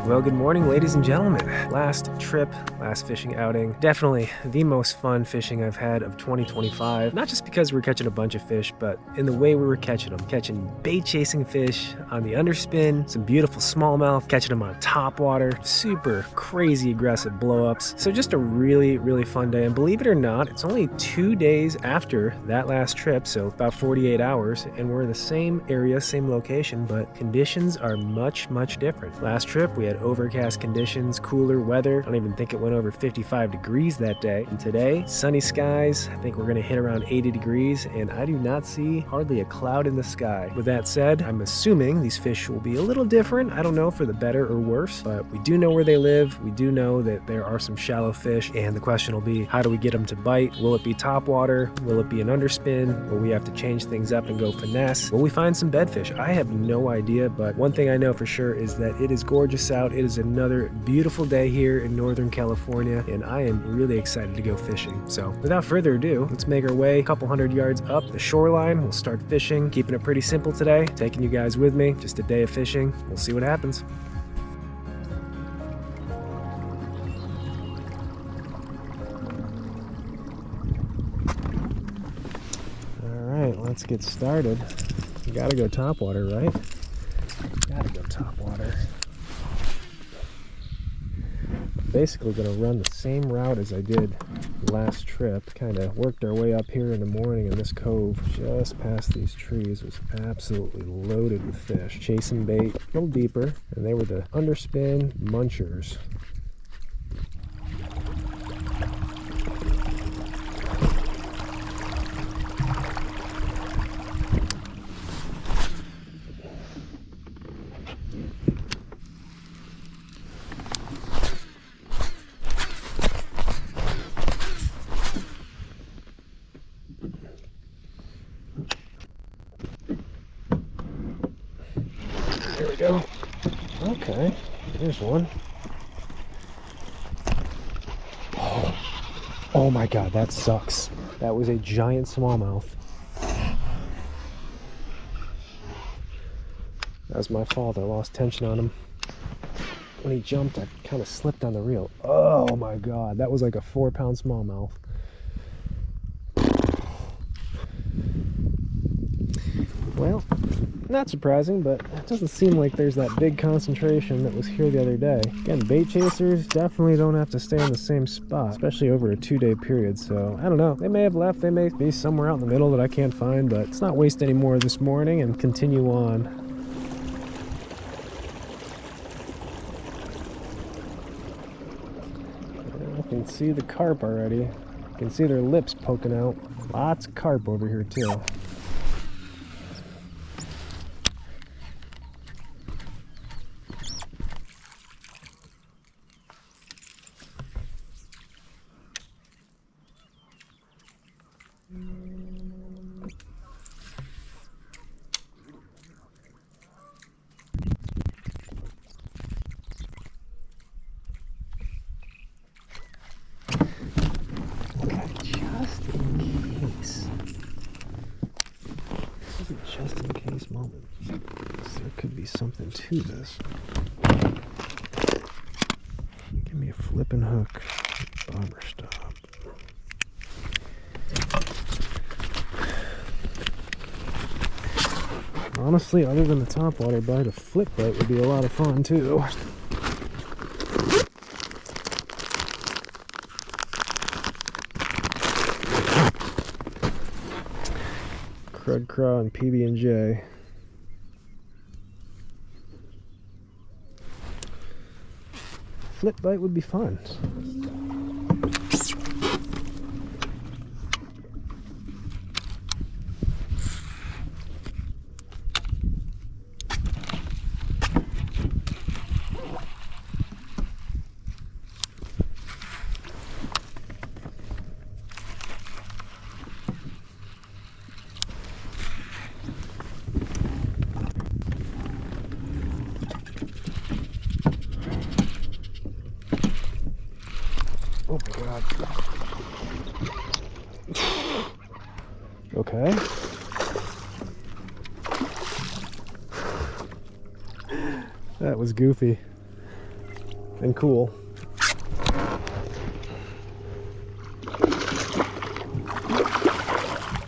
Well, good morning, ladies and gentlemen. Last trip, last fishing outing. Definitely the most fun fishing I've had of 2025. Not just because we're catching a bunch of fish, but in the way we were catching them. Catching bait chasing fish on the underspin, some beautiful smallmouth, catching them on topwater, super crazy aggressive blowups. So just a really, really fun day. And believe it or not, it's only 2 days after that last trip, so about 48 hours, and we're in the same area, same location, but conditions are much, much different. Last trip, we had overcast conditions, cooler weather. I don't even think it went over 55 degrees that day. And today, sunny skies. I think we're gonna hit around 80 degrees, and I do not see hardly a cloud in the sky. With that said, I'm assuming these fish will be a little different. I don't know for the better or worse, but we do know where they live. We do know that there are some shallow fish, and the question will be, how do we get them to bite? Will it be topwater? Will it be an underspin? Will we have to change things up and go finesse? Will we find some bedfish? I have no idea, but one thing I know for sure is that it is gorgeous out. It is another beautiful day here in Northern California, and I am really excited to go fishing. So without further ado, let's make our way a couple hundred yards up the shoreline. We'll start fishing, keeping it pretty simple today, taking you guys with me. Just a day of fishing. We'll see what happens. All right, let's get started. You gotta go topwater, right? Gotta go topwater. Basically gonna run the same route as I did last trip. Kind of worked our way up here in the morning, and this cove just past these trees was absolutely loaded with fish. Chasing bait, a little deeper, and they were the underspin munchers. There we go. Okay, there's one. Oh my god, that sucks. That was a giant smallmouth. That was my fault. I lost tension on him. When he jumped, I kind of slipped on the reel. Oh my god, that was like a 4-pound smallmouth. Well, not surprising, but it doesn't seem like there's that big concentration that was here the other day. Again, bait chasers definitely don't have to stay in the same spot, especially over a 2-day period, so I don't know. They may have left, they may be somewhere out in the middle that I can't find, but let's not waste any more this morning and continue on. I can see the carp already. I can see their lips poking out. Lots of carp over here too. Just in case moment. So there could be something to this. Give me a flipping hook. Bobber stop. Honestly, other than the topwater bite, a flip bite would be a lot of fun too. Crud Craw and PB&J. Flip bite would be fun. Oh my god. Okay. That was goofy. and cool.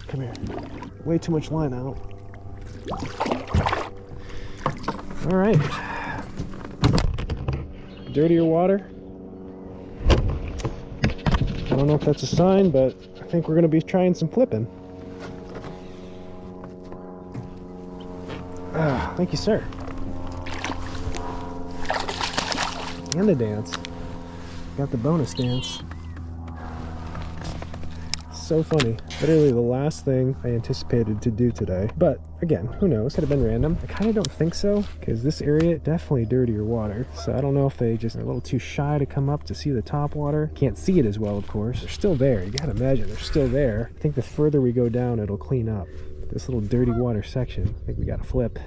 Come here. Way too much line out. All right. Dirtier water. I don't know if that's a sign, but I think we're going to be trying some flipping. Ah, thank you, sir. And the dance. Got the bonus dance. So funny. Literally the last thing I anticipated to do today. But again, who knows? Could have been random. I kind of don't think so, because this area definitely dirtier water. So I don't know if they just are a little too shy to come up to see the top water. Can't see it as well, of course. They're still there. You gotta imagine they're still there. I think the further we go down, it'll clean up. This little dirty water section, I think we gotta flip.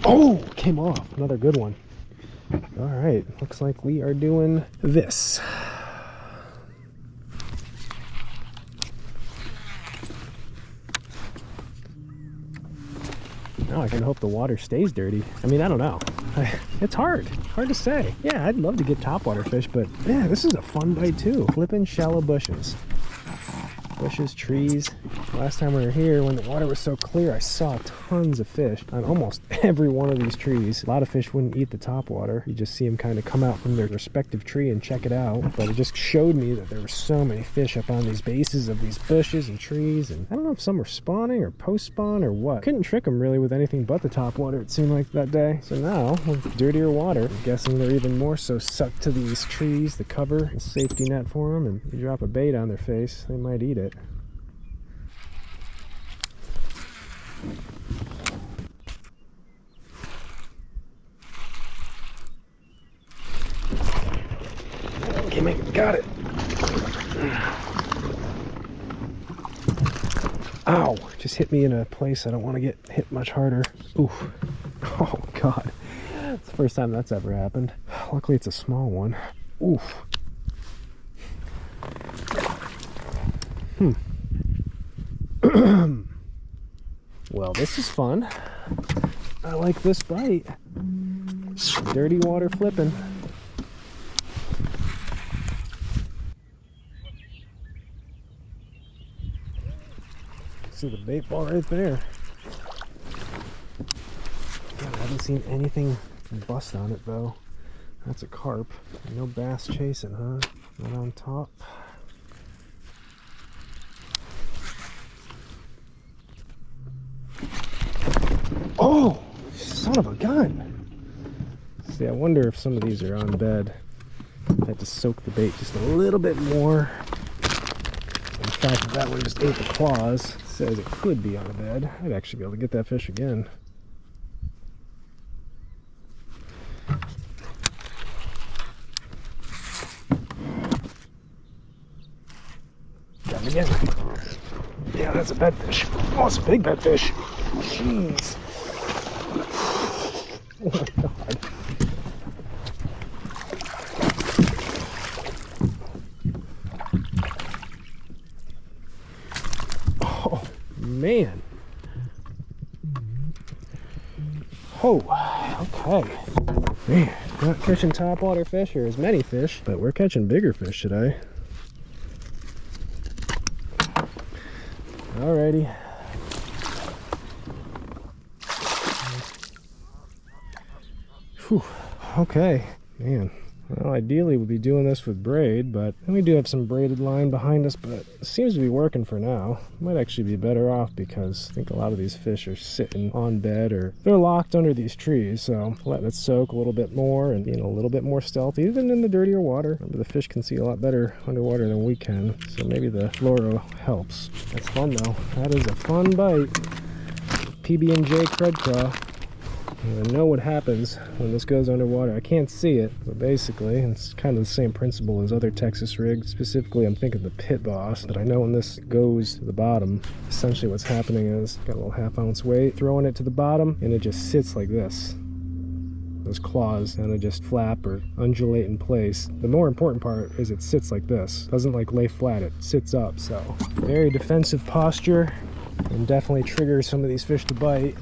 Oh, came off. Another good one. All right, looks like we are doing this. Now I can hope the water stays dirty. I mean, I don't know. It's hard to say. Yeah, I'd love to get topwater fish, but yeah, this is a fun bite too. Flipping shallow bushes. Bushes, trees. Last time we were here, when the water was so clear, I saw tons of fish on almost every one of these trees. A lot of fish wouldn't eat the topwater. You just see them kind of come out from their respective tree and check it out. But it just showed me that there were so many fish up on these bases of these bushes and trees. And I don't know if some were spawning or post-spawn or what. Couldn't trick them really with anything but the topwater, it seemed like that day. So now, with dirtier water, I'm guessing they're even more so sucked to these trees, the cover, the safety net for them. And you drop a bait on their face, they might eat it. Okay, mate, got it. Ow, just hit me in a place I don't want to get hit much harder. Oof. Oh God, it's the first time that's ever happened. Luckily it's a small one. Oof. Well, this is fun. I like this bite. Dirty water flipping. See the bait ball right there. God, I haven't seen anything bust on it though. That's a carp. No bass chasing, huh? Not on top. Oh, son of a gun. See, I wonder if some of these are on bed. I had to soak the bait just a little bit more. In fact, that one just ate the claws. Says it could be on a bed. I'd actually be able to get that fish again. Got him again. Yeah, that's a bedfish. Oh, it's a big bedfish. Jeez. Oh my God. Oh, man. Oh, okay. Man, not catching topwater fish or as many fish, but we're catching bigger fish today. Alrighty. Whew. Okay, man. Well, ideally we'd be doing this with braid, but we do have some braided line behind us, but it seems to be working for now. Might actually be better off because I think a lot of these fish are sitting on bed or they're locked under these trees, so letting it soak a little bit more and being a little bit more stealthy, even in the dirtier water. Remember, the fish can see a lot better underwater than we can, so maybe the fluoro helps. That's fun though. That is a fun bite. PB&J crud craw. I know what happens when this goes underwater. I can't see it, but basically it's kind of the same principle as other Texas rigs. Specifically, I'm thinking the Pit Boss, but I know when this goes to the bottom, essentially what's happening is got a little 1/2 ounce weight, throwing it to the bottom, and it just sits like this. those claws kind of just flap or undulate in place. The more important part is it sits like this. It doesn't like lay flat, it sits up. So very defensive posture, and definitely triggers some of these fish to bite.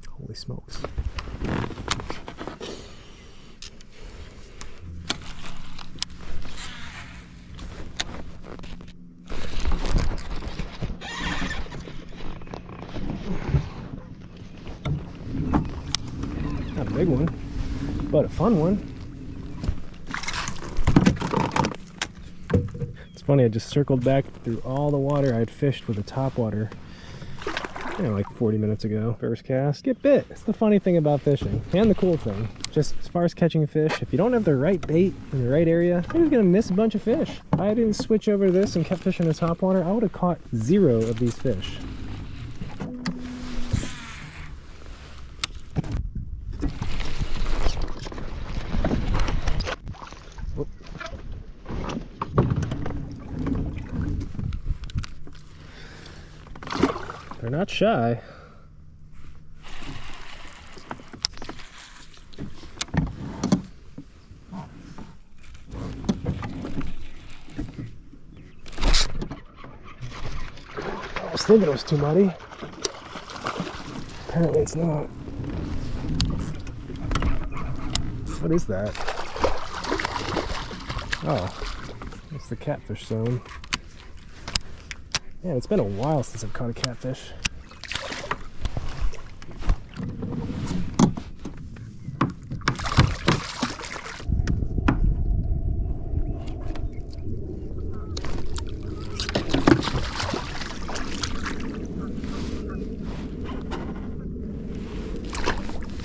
Holy smokes. Not a big one, but a fun one. It's funny, I just circled back through all the water I'd fished with a topwater, like 40 minutes ago. First cast, get bit. It's the funny thing about fishing, and the cool thing. Just as far as catching fish, if you don't have the right bait in the right area, you're gonna miss a bunch of fish. If I didn't switch over to this and kept fishing the topwater, I would have caught 0 of these fish. They're not shy. I was thinking it was too muddy. Apparently it's not. What is that? Oh, it's the catfish zone. Yeah, it's been a while since I've caught a catfish.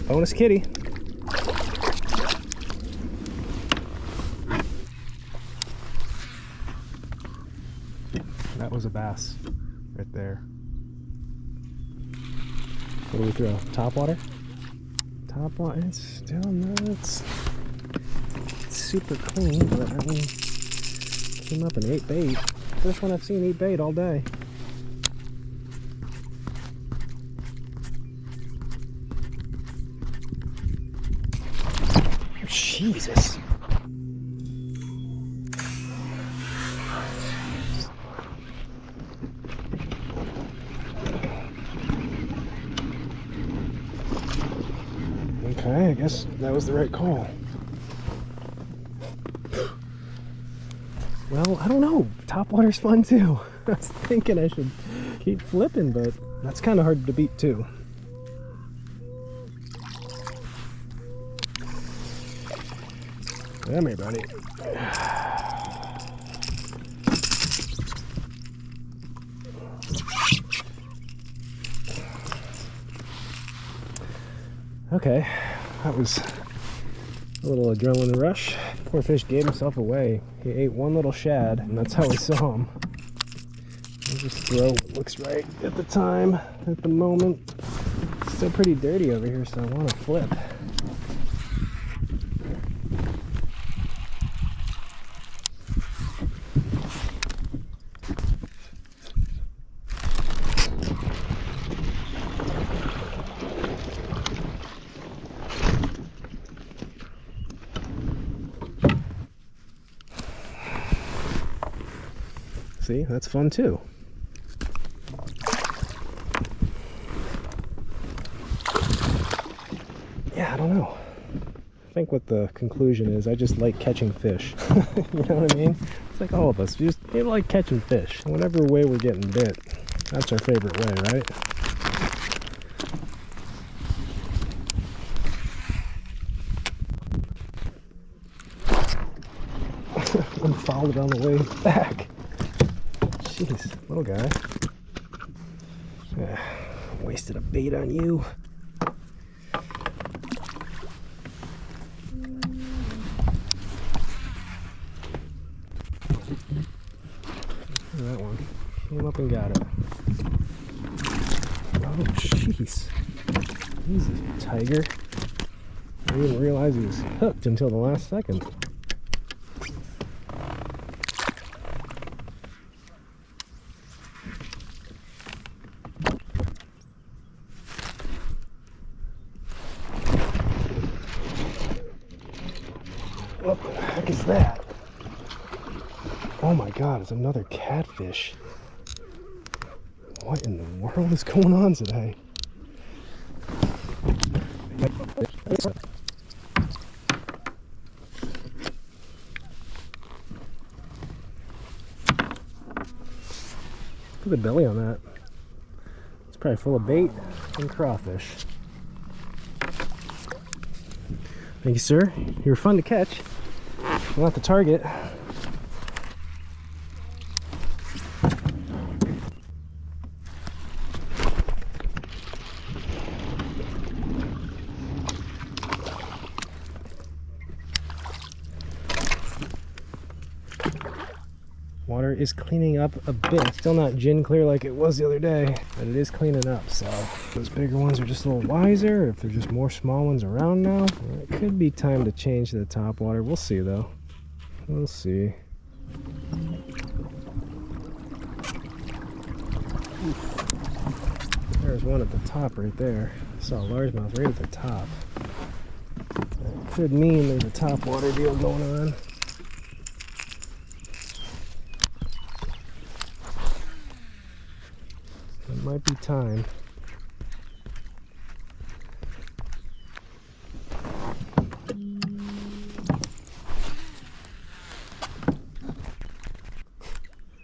Bonus kitty. That was a bass right there. What do we throw? Topwater? Topwater. It's still nuts. It's super clean, but that one came up and ate bait. First one I've seen eat bait all day. Jesus. Okay, I guess that was the right call. Well, I don't know. Topwater's fun too. I was thinking I should keep flipping, but that's kind of hard to beat too. Come here, buddy. Okay, that was a little adrenaline rush. Poor fish gave himself away. He ate one little shad, and that's how we saw him. His throat looks right at the time, at the moment. It's still pretty dirty over here, so I want to flip. See, that's fun too. Yeah, I don't know. I think what the conclusion is, I just like catching fish. You know what I mean? It's like all of us, we like catching fish. Whatever way we're getting bit, that's our favorite way, right? One fouled it on the way back. Jeez, little guy. Wasted a bait on you. That one came up and got it. Oh, jeez. Easy, tiger. I didn't realize he was hooked until the last second. What the heck is that? Oh my god, it's another catfish. What in the world is going on today? Look at the belly on that. It's probably full of bait and crawfish. Thank you, sir. You were fun to catch. Not the target. Water is cleaning up a bit. Still not gin clear like it was the other day, but it is cleaning up. So those bigger ones are just a little wiser. Or if there's just more small ones around now, it could be time to change to the top water. We'll see though. We'll see. There's one at the top right there. I saw a largemouth right at the top. That could mean there's a top water deal going on. It might be time.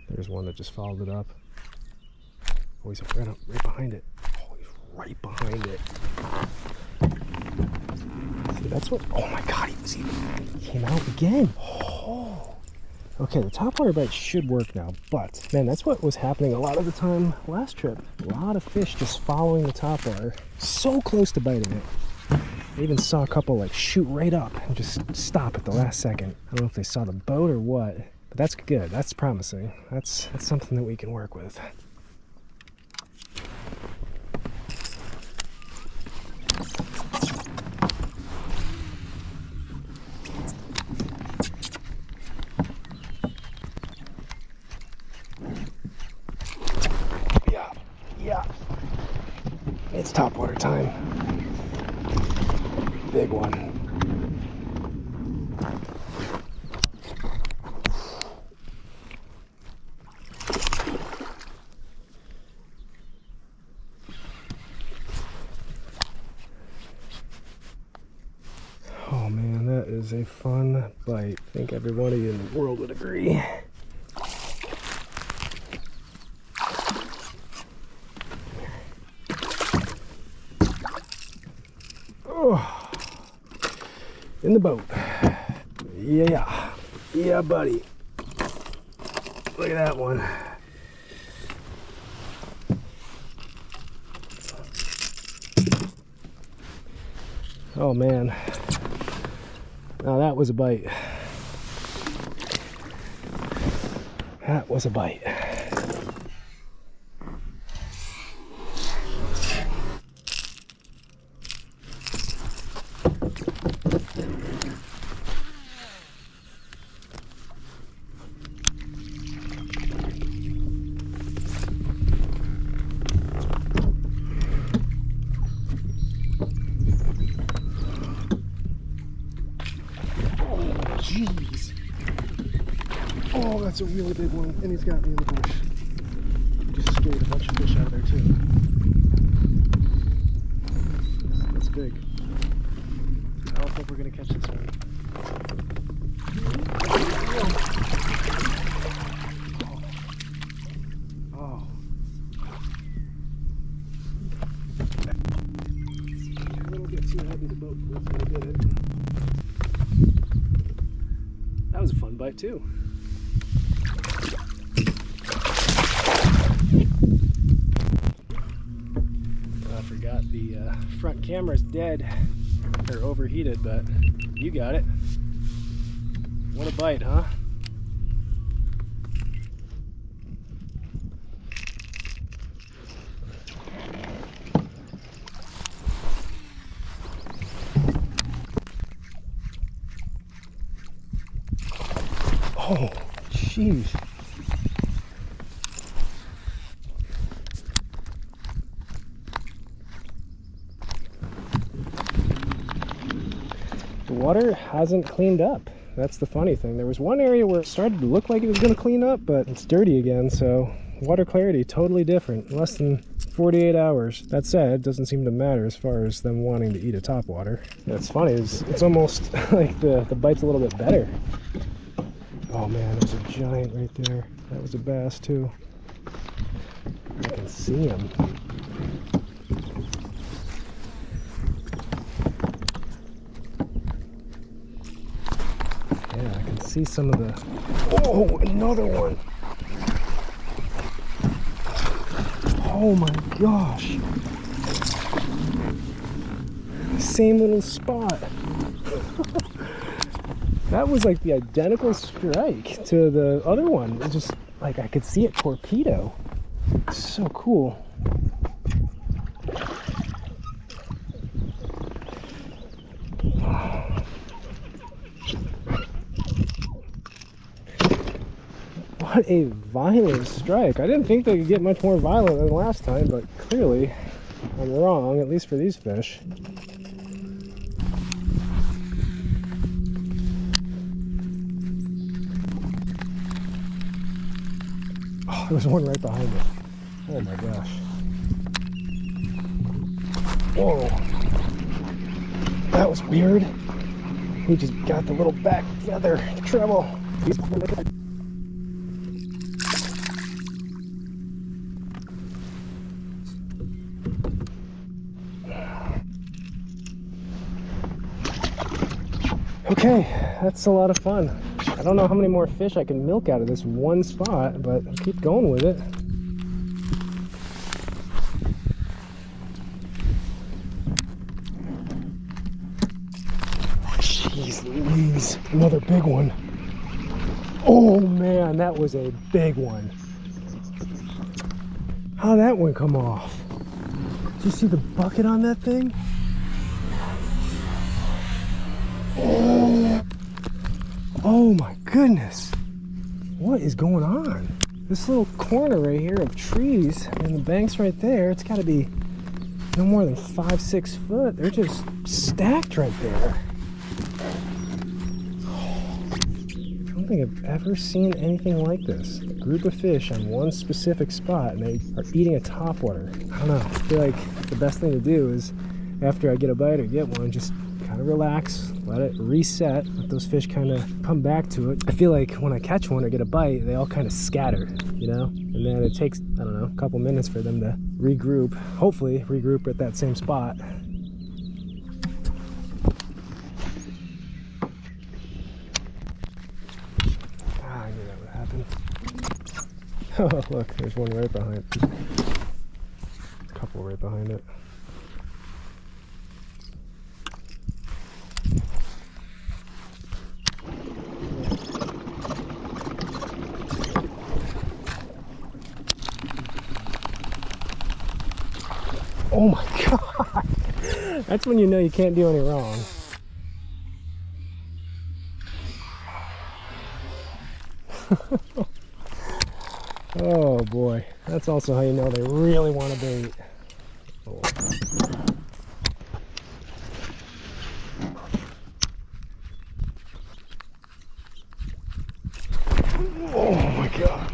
There's one that just followed it up. Oh, he's right behind it. Oh, he's right behind it. See, that's what. Oh my god, he came out again. Oh. Okay, the topwater bite should work now, but man, that's what was happening a lot of the time last trip. A lot of fish just following the topwater, so close to biting it. I even saw a couple like shoot right up and just stop at the last second. I don't know if they saw the boat or what, but that's good. That's promising. That's something that we can work with. Yeah, it's topwater time. Big one. Oh man, that is a fun bite. I think every one of you in the world would agree. Oh, in the boat. Yeah, buddy. Look at that one. Oh man. Now that was a bite. That was a bite. Jeez. Oh, that's a really big one. And he's got me in the bush. Just scared a bunch of fish out of there too. That's big. I don't think we're going to catch this one. Oh. A little bit too heavy to boat for us when we did it. That was a fun bite too. I forgot the front camera's dead, or overheated, but you got it. What a bite, huh? Oh, jeez. The water hasn't cleaned up. That's the funny thing. There was one area where it started to look like it was going to clean up, but it's dirty again, so water clarity totally different. Less than 48 hours. That said, it doesn't seem to matter as far as them wanting to eat a topwater. That's funny, it's almost like the bite's a little bit better. Oh man, there's a giant right there. That was a bass too. I can see him. Yeah, I can see some of the... Oh, another one! Oh my gosh! Same little spot. That was like the identical strike to the other one. It just like I could see it torpedo. So cool. What a violent strike. I didn't think they could get much more violent than last time, but clearly I'm wrong, at least for these fish. Oh, there was one right behind it. Oh my gosh. Whoa. That was weird. He just got the little back feather treble. Okay, that's a lot of fun. I don't know how many more fish I can milk out of this one spot, but I'll keep going with it. Jeez Louise, another big one. Oh man, that was a big one. How'd that one come off? Did you see the bucket on that thing? Oh my goodness, what is going on? This little corner right here of trees and the bank's right there, it's got to be no more than 5-6 foot. They're just stacked right there. I don't think I've ever seen anything like this. A group of fish on one specific spot and they are eating a topwater. I don't know, I feel like the best thing to do is after I get a bite or get one, just kind of relax, let it reset, let those fish kind of come back to it. I feel like when I catch one or get a bite, they all kind of scatter, you know? And then it takes, I don't know, a couple minutes for them to regroup, hopefully regroup at that same spot. I knew that would happen. Oh, look, there's one right behind it. A couple right behind it. Oh my god! That's when you know you can't do any wrong. Oh boy, that's also how you know they really want to bait. Oh. Oh my god.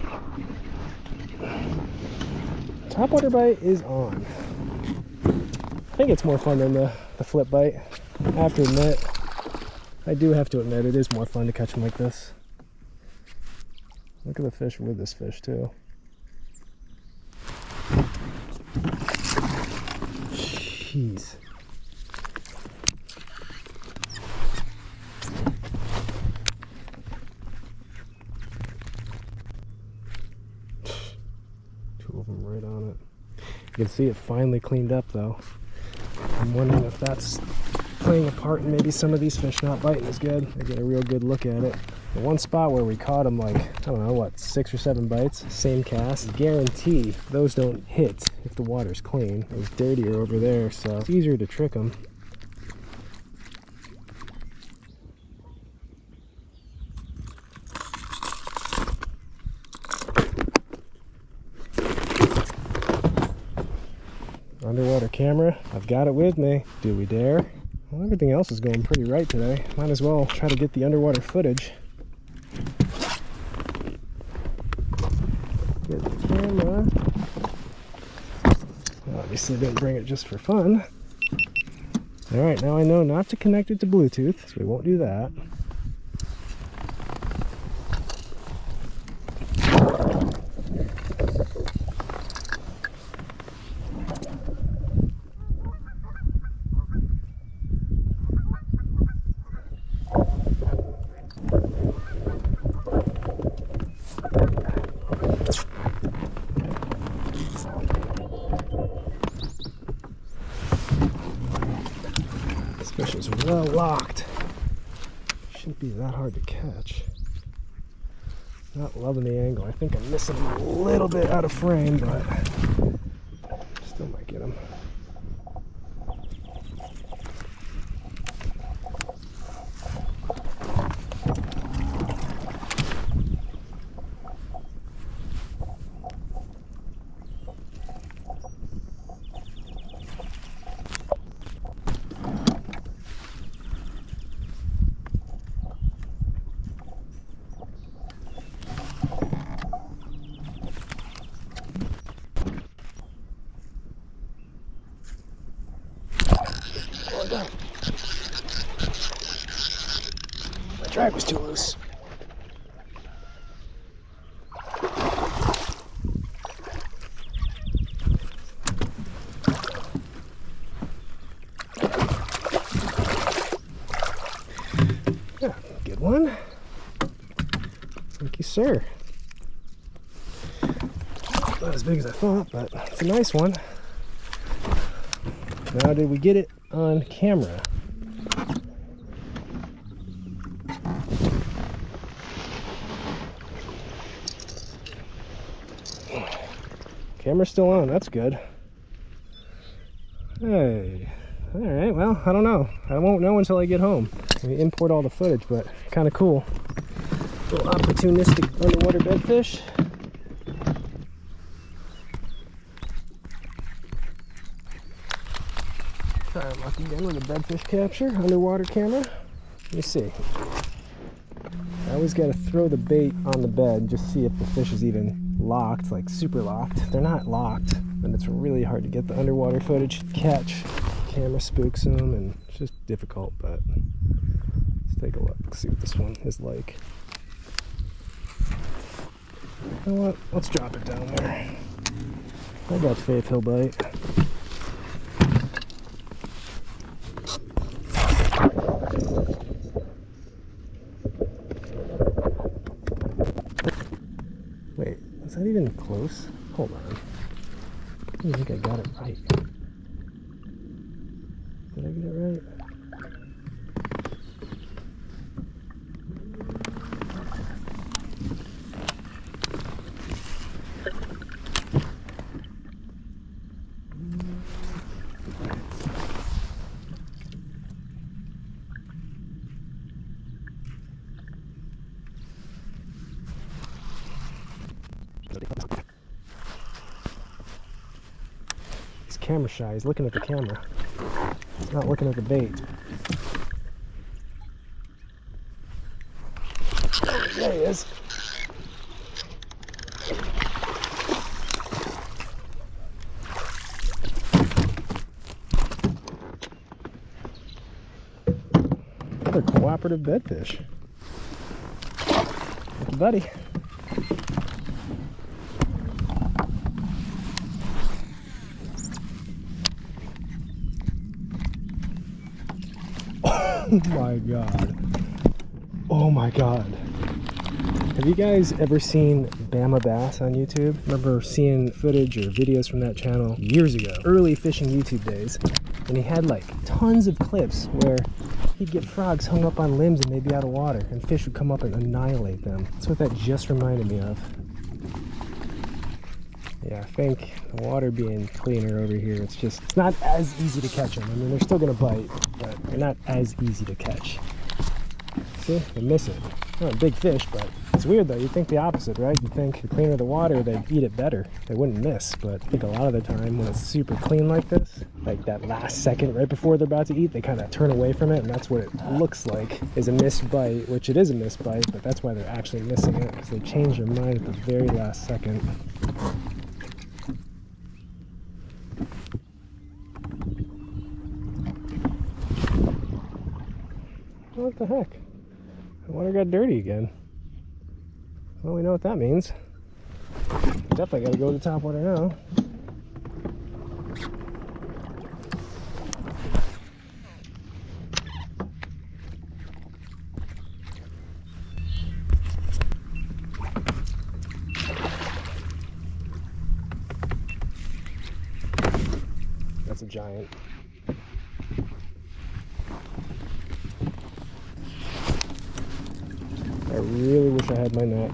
Topwater bite is on. I think it's more fun than the flip bite. I have to admit, it is more fun to catch them like this. Look at the fish with this fish too. Jeez. Two of them right on it. You can see it finally cleaned up though. I'm wondering if that's playing a part in maybe some of these fish not biting as good. I get a real good look at it. The one spot where we caught them like, I don't know, what, 6 or 7 bites, same cast, guarantee those don't hit if the water's clean. It was dirtier over there, so it's easier to trick them. underwater camera. I've got it with me. Do we dare? Well, everything else is going pretty right today. Might as well try to get the underwater footage. Get the camera. Obviously didn't bring it just for fun. Alright, now I know not to connect it to Bluetooth, so we won't do that. This fish is well locked. Shouldn't be that hard to catch. Not loving the angle. I think I'm missing him a little bit out of frame, but still might get him. My drag was too loose. Yeah, good one. Thank you, sir. Not as big as I thought, but it's a nice one. Now, did we get it on camera? Camera's still on, that's good. Hey, all right, well, I don't know. I won't know until I get home. We import all the footage, but kind of cool. Little opportunistic underwater bedfish. Try our luck again with a bedfish capture, underwater camera. Let me see. I always got to throw the bait on the bed, just see if the fish is even locked, like super locked. If they're not locked, then it's really hard to get the underwater footage to catch. Camera spooks them, and it's just difficult, but let's take a look, see what this one is like. You know what? Let's drop it down there. I got faith he'll bite. Wait, is that even close? Hold on. I don't think I got it right. Did I get it right? He's camera shy. He's looking at the camera. He's not looking at the bait. Oh, there he is. Another cooperative bedfish. Thank you, buddy. Oh my god. Oh my god. Have you guys ever seen Bama Bass on YouTube? Remember seeing footage or videos from that channel years ago, early fishing YouTube days, and he had like tons of clips where he'd get frogs hung up on limbs and they'd be out of water, and fish would come up and annihilate them. That's what that just reminded me of. Yeah, I think the water being cleaner over here, it's not as easy to catch them. I mean, they're still gonna bite, but they're not as easy to catch. See, I miss it. Not a big fish, but It's weird though, you'd think the opposite, right? You'd think the cleaner the water, they'd eat it better. They wouldn't miss, but I think a lot of the time when it's super clean like this, like that last second right before they're about to eat, they kind of turn away from it, and that's what it looks like is a missed bite, which it is a missed bite, but that's why they're actually missing it, because they change their mind at the very last second. What the heck? The water got dirty again. Well, we know what that means. Definitely gotta go to the topwater now. That's a giant. I really wish I had my net.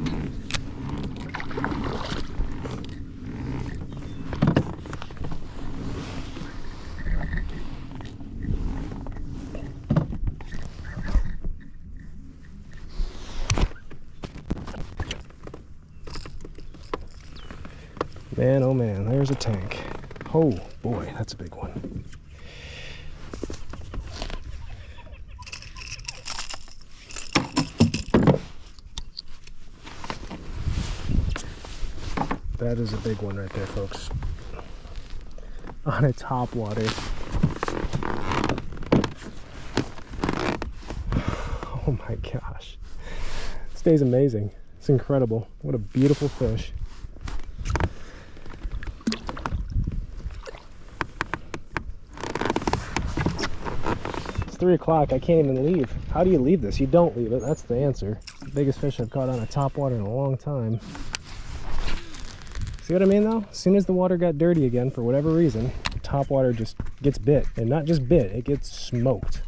Man, oh man, there's a tank. Oh boy, that's a big one. That is a big one right there, folks. On a topwater. Oh my gosh. This day's amazing. It's incredible. What a beautiful fish. It's 3 o'clock. I can't even leave. How do you leave this? You don't leave it. That's the answer. It's the biggest fish I've caught on a topwater in a long time. See what I mean though? As soon as the water got dirty again, for whatever reason, the topwater just gets bit. And not just bit, it gets smoked.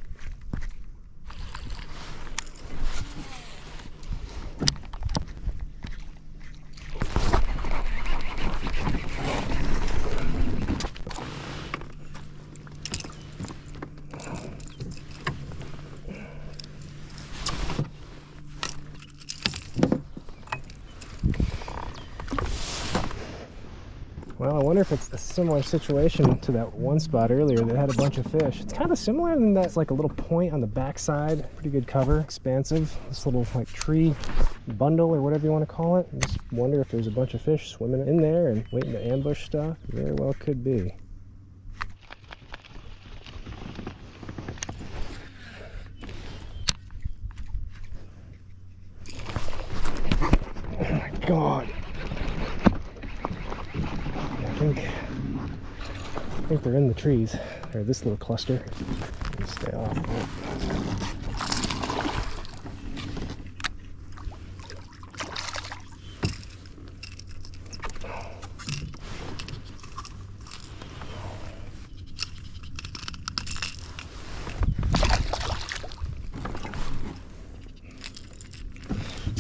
Well, I wonder if it's a similar situation to that one spot earlier that had a bunch of fish. It's kind of similar in that it's like a little point on the backside. Pretty good cover, expansive. This little like tree bundle or whatever you want to call it. I just wonder if there's a bunch of fish swimming in there and waiting to ambush stuff. Very well could be. Oh my God. I think they're in the trees, or this little cluster. Let me stay off of it.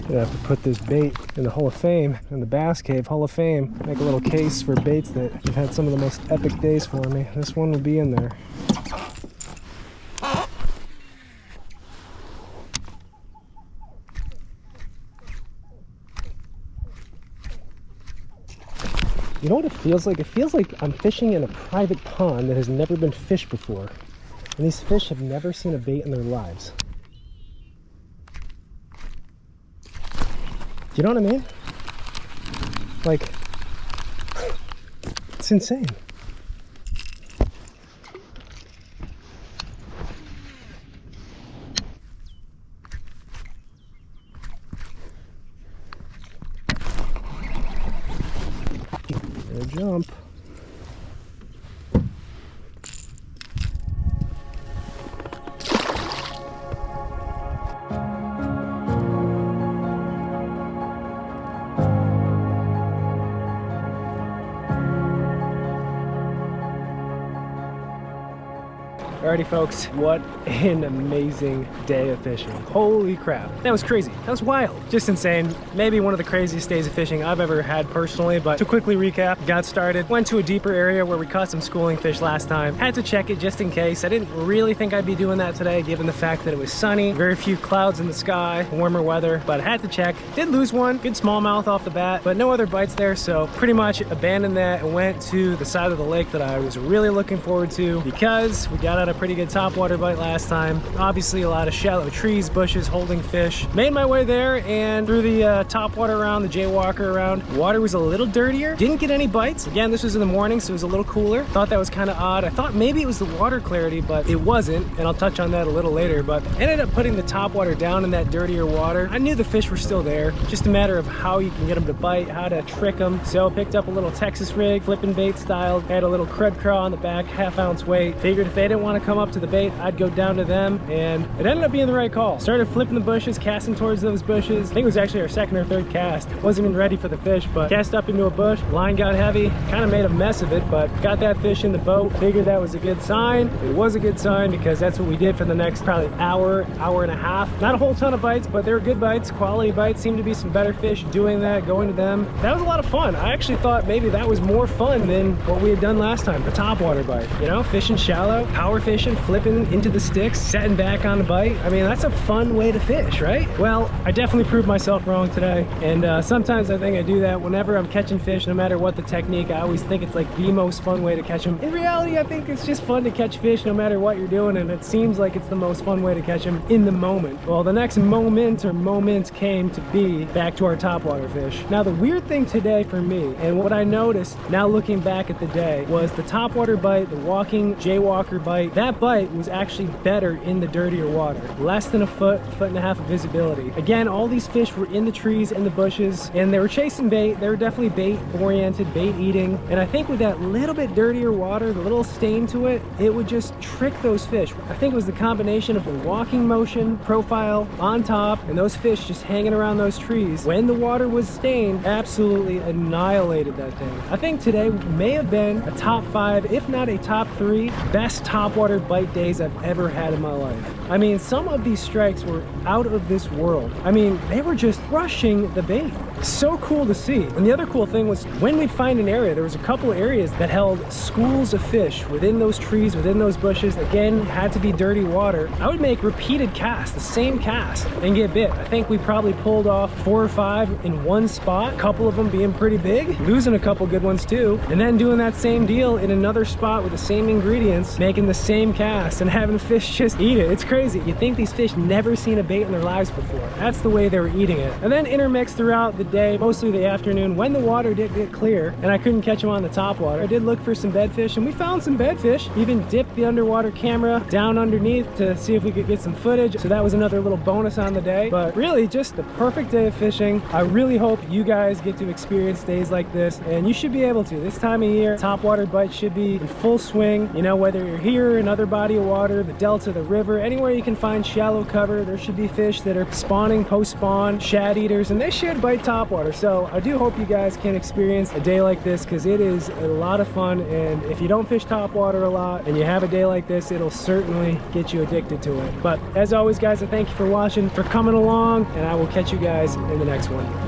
Gonna have to put this bait in the Hall of Fame, in the Bass Cave Hall of Fame. Make a little case for baits that have had some of the most epic days for me. This one will be in there. You know what it feels like? It feels like I'm fishing in a private pond that has never been fished before. And these fish have never seen a bait in their lives. You know what I mean? Like, it's insane. There, jump. Alrighty folks, what an amazing day of fishing. Holy crap. That was crazy. That was wild. Just insane. Maybe one of the craziest days of fishing I've ever had personally, but to quickly recap, got started, went to a deeper area where we caught some schooling fish last time. Had to check it just in case. I didn't really think I'd be doing that today given the fact that it was sunny, very few clouds in the sky, warmer weather, but I had to check. Did lose one, good smallmouth off the bat, but no other bites there, so pretty much abandoned that and went to the side of the lake that I was really looking forward to because we got out a pretty good topwater bite last time. Obviously a lot of shallow trees, bushes, holding fish. Made my way there and through the topwater around, the jaywalker around. Water was a little dirtier. Didn't get any bites. Again, this was in the morning, so it was a little cooler. Thought that was kind of odd. I thought maybe it was the water clarity, but it wasn't, and I'll touch on that a little later, but ended up putting the topwater down in that dirtier water. I knew the fish were still there. Just a matter of how you can get them to bite, how to trick them. So picked up a little Texas rig, flipping bait style. Had a little crud craw on the back, ½ ounce weight. Figured if they didn't want to come up to the bait, I'd go down to them, and it ended up being the right call. Started flipping the bushes, casting towards those bushes. I think it was actually our second or third cast. Wasn't even ready for the fish, but cast up into a bush. Line got heavy, kind of made a mess of it, but got that fish in the boat. Figured that was a good sign. It was a good sign because that's what we did for the next probably hour and a half. Not a whole ton of bites, but they were good bites, quality bites. Seemed to be some better fish doing that, going to them. That was a lot of fun. I actually thought maybe that was more fun than what we had done last time, the topwater bite. You know, fishing shallow, power fishing, flipping into the sticks, setting back on the bite. I mean, that's a fun way to fish, right? Well, I definitely proved myself wrong today, and sometimes I think I do that whenever I'm catching fish, no matter what the technique. I always think it's like the most fun way to catch them. In reality, I think it's just fun to catch fish no matter what you're doing, and it seems like it's the most fun way to catch them in the moment. Well, the next moment or moments came to be back to our topwater fish. Now, the weird thing today for me, and what I noticed now looking back at the day, was the topwater bite, the walking jaywalker bite. That bite was actually better in the dirtier water. Less than a foot and a half of visibility. Again, all these fish were in the trees and the bushes, and they were chasing bait. They were definitely bait oriented, bait eating, and I think with that little bit dirtier water, the little stain to it, it would just trick those fish. I think it was the combination of the walking motion profile on top and those fish just hanging around those trees. When the water was stained, absolutely annihilated that thing. I think today may have been a top 5, if not a top 3, best topwater bite days I've ever had in my life. I mean, some of these strikes were out of this world. I mean, they were just rushing the bait. So cool to see. And the other cool thing was when we'd find an area, there was a couple areas that held schools of fish within those trees, within those bushes. Again, had to be dirty water. I would make repeated casts, the same cast, and get bit. I think we probably pulled off 4 or 5 in one spot, a couple of them being pretty big, losing a couple good ones too, and then doing that same deal in another spot with the same ingredients, making the same cast and having fish just eat it. It's crazy. You think these fish never seen a bait in their lives before. That's the way they were eating it. And then intermixed throughout the day, mostly the afternoon, when the water did get clear and I couldn't catch them on the top water, I did look for some bedfish, and we found some bedfish. Even dipped the underwater camera down underneath to see if we could get some footage, so that was another little bonus on the day. But really just the perfect day of fishing. I really hope you guys get to experience days like this, and you should be able to. This time of year, topwater bites should be in full swing. You know, whether you're here, another body of water, the delta, the river, anywhere you can find shallow cover, there should be fish that are spawning post-spawn, shad eaters, and they should bite topwater. So I do hope you guys can experience a day like this, because it is a lot of fun, and if you don't fish topwater a lot and you have a day like this, it'll certainly get you addicted to it. But as always guys, I thank you for watching, for coming along, and I will catch you guys in the next one.